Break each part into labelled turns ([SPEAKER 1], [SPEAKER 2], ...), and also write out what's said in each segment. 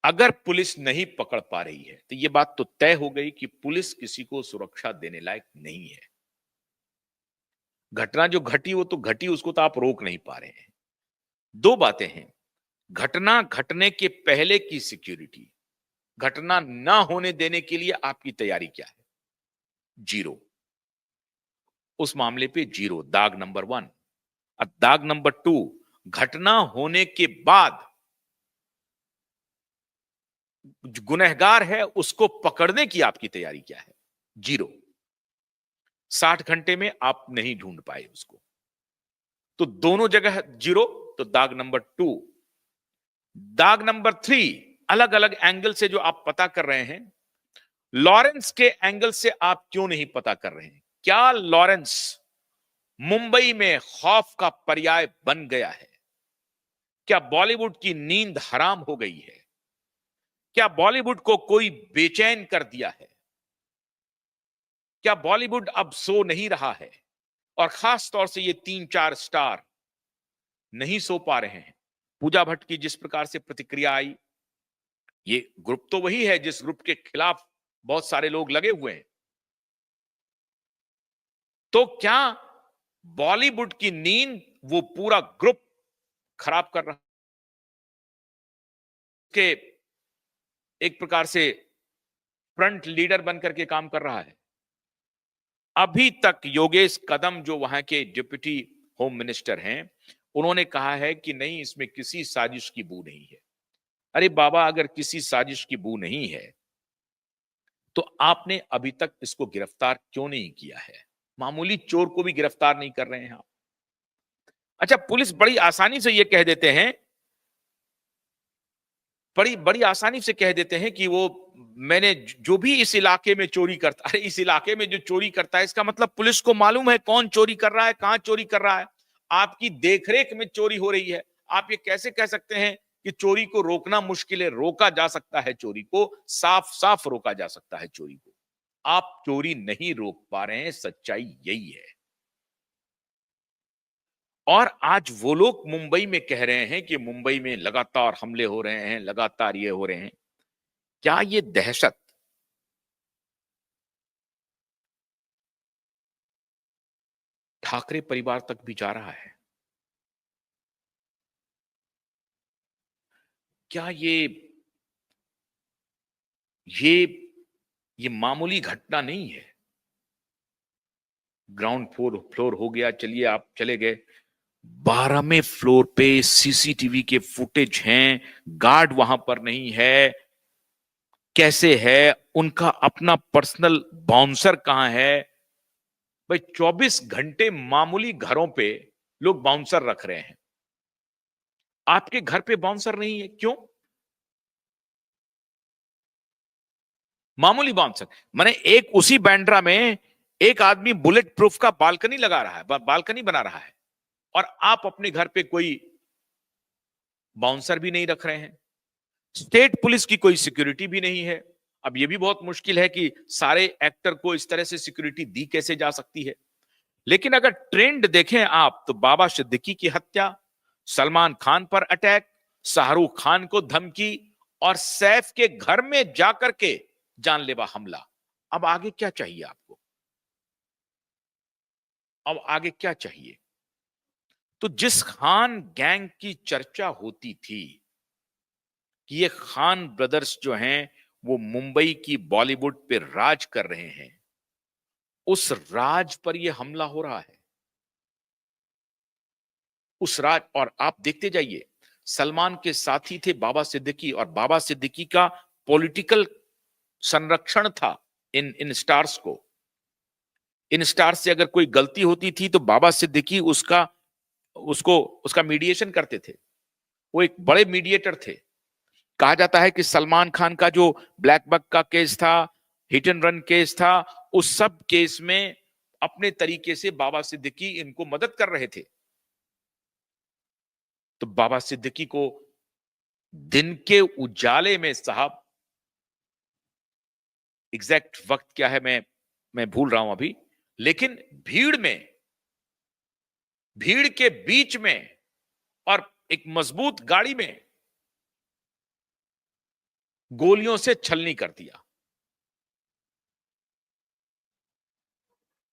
[SPEAKER 1] अगर पुलिस नहीं पकड़ पा रही है तो यह बात तो तय हो गई कि पुलिस किसी को सुरक्षा देने लायक नहीं है। घटना जो घटी वो तो घटी, उसको तो आप रोक नहीं पा रहे हैं। दो बातें हैं, घटना घटने के पहले की सिक्योरिटी, घटना ना होने देने के लिए आपकी तैयारी क्या है? जीरो। उस मामले पे जीरो, दाग नंबर 1। अब दाग नंबर 2, घटना होने के बाद जो गुनहगार है उसको पकड़ने की आपकी तैयारी क्या है? जीरो। 60 घंटे में आप नहीं ढूंढ पाए उसको, तो दोनों जगह जीरो। तो दाग नंबर 2। दाग नंबर 3, अलग अलग एंगल से जो आप पता कर रहे हैं, लॉरेंस के एंगल से आप क्यों नहीं पता कर रहे हैं? क्या लॉरेंस मुंबई में खौफ का पर्याय बन गया है? क्या बॉलीवुड की नींद हराम हो गई है? क्या बॉलीवुड को कोई बेचैन कर दिया है? क्या बॉलीवुड अब सो नहीं रहा है? और खास तौर से ये 3-4 स्टार नहीं सो पा रहे हैं। पूजा भट्ट की जिस प्रकार से प्रतिक्रिया आई, ये ग्रुप तो वही है जिस ग्रुप के खिलाफ बहुत सारे लोग लगे हुए हैं। तो क्या बॉलीवुड की नींद वो पूरा ग्रुप खराब कर रहा के एक प्रकार से फ्रंट लीडर बनकर के काम कर रहा है? अभी तक योगेश कदम जो वहां के डिप्टी होम मिनिस्टर हैं, उन्होंने कहा है कि नहीं, इसमें किसी साजिश की बू नहीं है। अरे बाबा, अगर किसी साजिश की बू नहीं है तो आपने अभी तक इसको गिरफ्तार क्यों नहीं किया है? मामूली चोर को भी गिरफ्तार नहीं कर रहे हैं आप। अच्छा, पुलिस बड़ी आसानी से ये कह देते हैं, बड़ी बड़ी आसानी से कह देते हैं कि वो मैंने जो भी इस इलाके में चोरी करता, अरे इस इलाके में जो चोरी करता है इसका मतलब पुलिस को मालूम है कौन चोरी कर रहा है, कहां चोरी कर रहा है। आपकी देखरेख में चोरी हो रही है। आप ये कैसे कह सकते हैं कि चोरी को रोकना मुश्किल है? रोका जा सकता है, चोरी को साफ साफ रोका जा सकता है चोरी को। आप चोरी नहीं रोक पा रहे हैं, सच्चाई यही है। और आज वो लोग मुंबई में कह रहे हैं कि मुंबई में लगातार हमले हो रहे हैं, लगातार ये हो रहे हैं। क्या ये दहशत ठाकरे परिवार तक भी जा रहा है? क्या ये ये मामूली घटना नहीं है? ग्राउंड फ्लोर फ्लोर हो गया, चलिए आप चले गए, 12वें फ्लोर पे सीसीटीवी के फुटेज हैं, गार्ड वहां पर नहीं है। कैसे है? उनका अपना पर्सनल बाउंसर कहां है? भाई 24 घंटे मामूली घरों पे लोग बाउंसर रख रहे हैं, आपके घर पे बाउंसर नहीं है, क्यों? मामूली बाउंसर, माने एक उसी बैंड्रा में एक आदमी बुलेट प्रूफ का बालकनी लगा रहा है, बालकनी बना रहा है, और आप अपने घर पे कोई बाउंसर भी नहीं रख रहे हैं। स्टेट पुलिस की कोई सिक्योरिटी भी नहीं है। अब यह भी बहुत मुश्किल है कि सारे एक्टर को इस तरह से सिक्योरिटी दी कैसे जा सकती है। लेकिन अगर ट्रेंड देखें आप, तो बाबा सिद्दीकी की हत्या, सलमान खान पर अटैक, शाहरुख खान को धमकी, और सैफ के घर में जाकर के जानलेवा हमला। अब आगे क्या चाहिए आपको? अब आगे क्या चाहिए? तो जिस खान गैंग की चर्चा होती थी कि ये खान ब्रदर्स जो हैं वो मुंबई की बॉलीवुड पे राज कर रहे हैं, उस राज पर ये हमला हो रहा है। उस राज, और आप देखते जाइए, सलमान के साथी थे बाबा सिद्दीकी, और बाबा सिद्दीकी का पॉलिटिकल संरक्षण था इन इन स्टार्स को। इन स्टार्स से अगर कोई गलती होती थी तो बाबा सिद्दीकी उसका उसको उसका मीडिएशन करते थे। वो एक बड़े मीडिएटर थे। कहा जाता है कि सलमान खान का जो ब्लैक बक का केस था, हिट एंड रन केस था, उस सब केस में अपने तरीके से बाबा सिद्दीकी इनको मदद कर रहे थे। तो बाबा सिद्दीकी को दिन के उजाले में, साहब एग्जैक्ट वक्त क्या है मैं भूल रहा हूं अभी, लेकिन भीड़ में, भीड़ के बीच में, और एक मजबूत गाड़ी में गोलियों से छलनी कर दिया।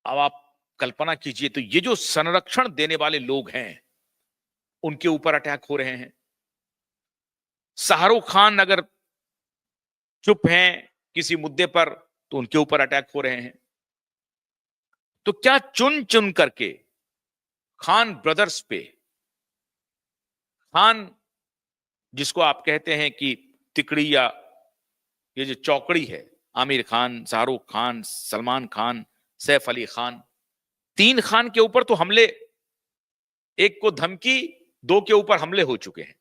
[SPEAKER 1] अब आप कल्पना कीजिए, तो ये जो संरक्षण देने वाले लोग हैं, उनके ऊपर अटैक हो रहे हैं। शाहरुख खान अगर चुप हैं किसी मुद्दे पर, तो उनके ऊपर अटैक हो रहे हैं। तो क्या चुन चुन करके खान ब्रदर्स पे, खान जिसको आप कहते हैं कि तिकड़ी, या ये जो चौकड़ी है, आमिर खान, शाहरुख खान, सलमान खान, सैफ अली खान, 3 खान के ऊपर तो हमले, एक को धमकी, 2 के ऊपर हमले हो चुके हैं।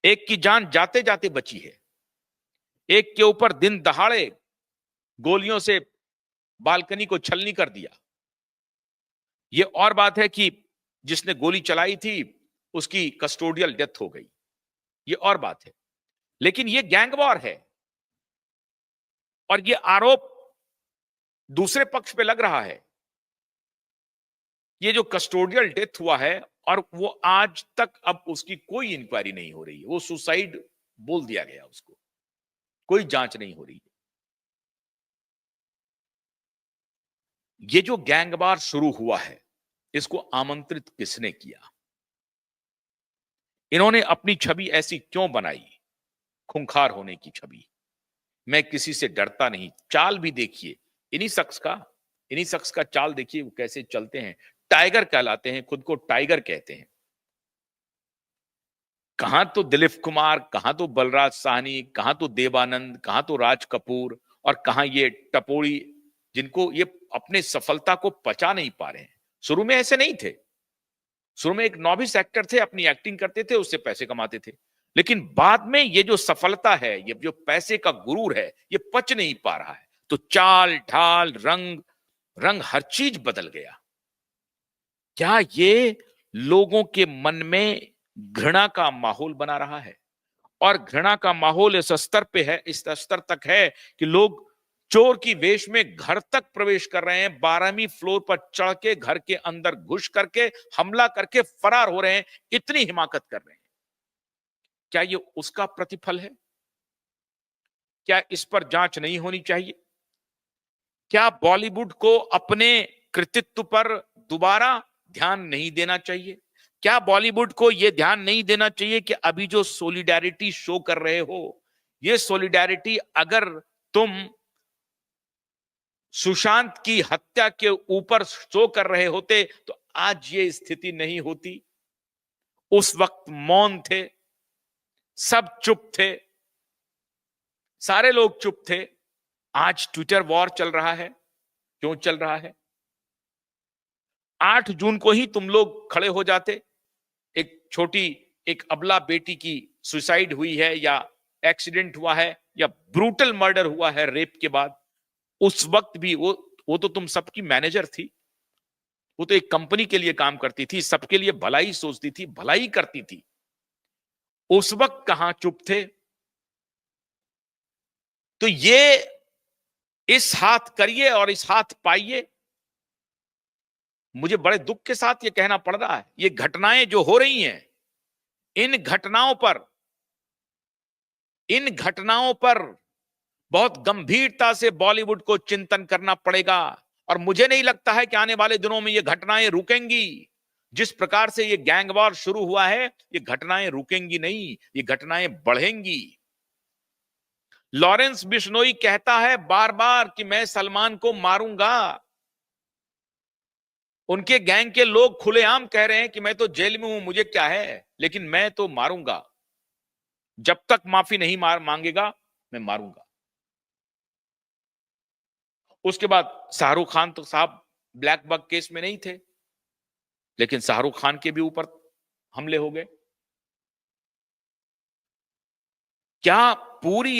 [SPEAKER 1] एक की जान जाते जाते बची है, एक के ऊपर दिन दहाड़े गोलियों से बालकनी को छलनी कर दिया। यह और बात है कि जिसने गोली चलाई थी उसकी कस्टोडियल डेथ हो गई, यह और बात है। लेकिन यह गैंग वॉर है, और यह आरोप दूसरे पक्ष पे लग रहा है। ये जो कस्टोडियल डेथ हुआ है, और वो आज तक अब उसकी कोई इंक्वायरी नहीं हो रही है, वो सुसाइड बोल दिया गया उसको, कोई जांच नहीं हो रही है। ये जो गैंगवार शुरू हुआ है, इसको आमंत्रित किसने किया? इन्होंने अपनी छवि ऐसी क्यों बनाई, खूंखार होने की छवि? मैं किसी से डरता नहीं, चाल भी देखिए इन्हीं शख्स का चाल देखिए, वो कैसे चलते हैं। टाइगर कहलाते हैं, खुद को टाइगर कहते हैं। कहां तो दिलीप कुमार, कहां तो बलराज साहनी, कहां तो देवानंद, कहां तो राज कपूर, और कहां ये टपोरी, जिनको ये अपने सफलता को पचा नहीं पा रहे हैं। शुरू में ऐसे नहीं थे, शुरू में एक नॉविस एक्टर थे, अपनी एक्टिंग करते थे, उससे पैसे कमाते थे। लेकिन बाद में ये जो सफलता है, ये जो पैसे का गुरूर है, ये पच नहीं पा रहा है। तो चाल ढाल, रंग रंग हर चीज बदल गया। क्या ये लोगों के मन में घृणा का माहौल बना रहा है? और घृणा का माहौल इस स्तर पे है, इस स्तर तक है कि लोग चोर की वेश में घर तक प्रवेश कर रहे हैं, 12वीं फ्लोर पर चढ़ के घर के अंदर घुस करके हमला करके फरार हो रहे हैं, इतनी हिमाकत कर रहे हैं। क्या ये उसका प्रतिफल है? क्या इस पर जांच नहीं होनी चाहिए? क्या बॉलीवुड को अपने कृतित्व पर दोबारा ध्यान नहीं देना चाहिए? क्या बॉलीवुड को यह ध्यान नहीं देना चाहिए कि अभी जो सॉलिडेरिटी शो कर रहे हो, ये सॉलिडेरिटी अगर तुम सुशांत की हत्या के ऊपर शो कर रहे होते, तो आज ये स्थिति नहीं होती। उस वक्त मौन थे, सब चुप थे, सारे लोग चुप थे। आज ट्विटर वॉर चल रहा है। क्यों चल रहा है? 8 जून को ही तुम लोग खड़े हो जाते, एक अबला बेटी की सुसाइड हुई है, या एक्सीडेंट हुआ है, या ब्रूटल मर्डर हुआ है रेप के बाद, उस वक्त भी वो तो तुम सबकी मैनेजर थी, वो तो एक कंपनी के लिए काम करती थी, सबके लिए भलाई सोचती थी, भलाई करती थी। उस वक्त कहां चुप थे? तो ये इस हाथ करिए और इस हाथ पाइए। मुझे बड़े दुख के साथ ये कहना पड़ रहा है, ये घटनाएं जो हो रही हैं, इन घटनाओं पर बहुत गंभीरता से बॉलीवुड को चिंतन करना पड़ेगा। और मुझे नहीं लगता है कि आने वाले दिनों में ये घटनाएं रुकेंगी। जिस प्रकार से ये गैंगवॉर शुरू हुआ है, ये घटनाएं रुकेंगी नहीं, ये घटनाएं बढ़ेंगी। लॉरेंस बिश्नोई कहता है बार बार कि मैं सलमान को मारूंगा। उनके गैंग के लोग खुलेआम कह रहे हैं कि मैं तो जेल में हूं, मुझे क्या है, लेकिन मैं तो मारूंगा। जब तक माफी नहीं मांगेगा, मैं मारूंगा। उसके बाद शाहरुख खान तो साहब ब्लैक बग केस में नहीं थे, लेकिन शाहरुख खान के भी ऊपर हमले हो गए। क्या पूरी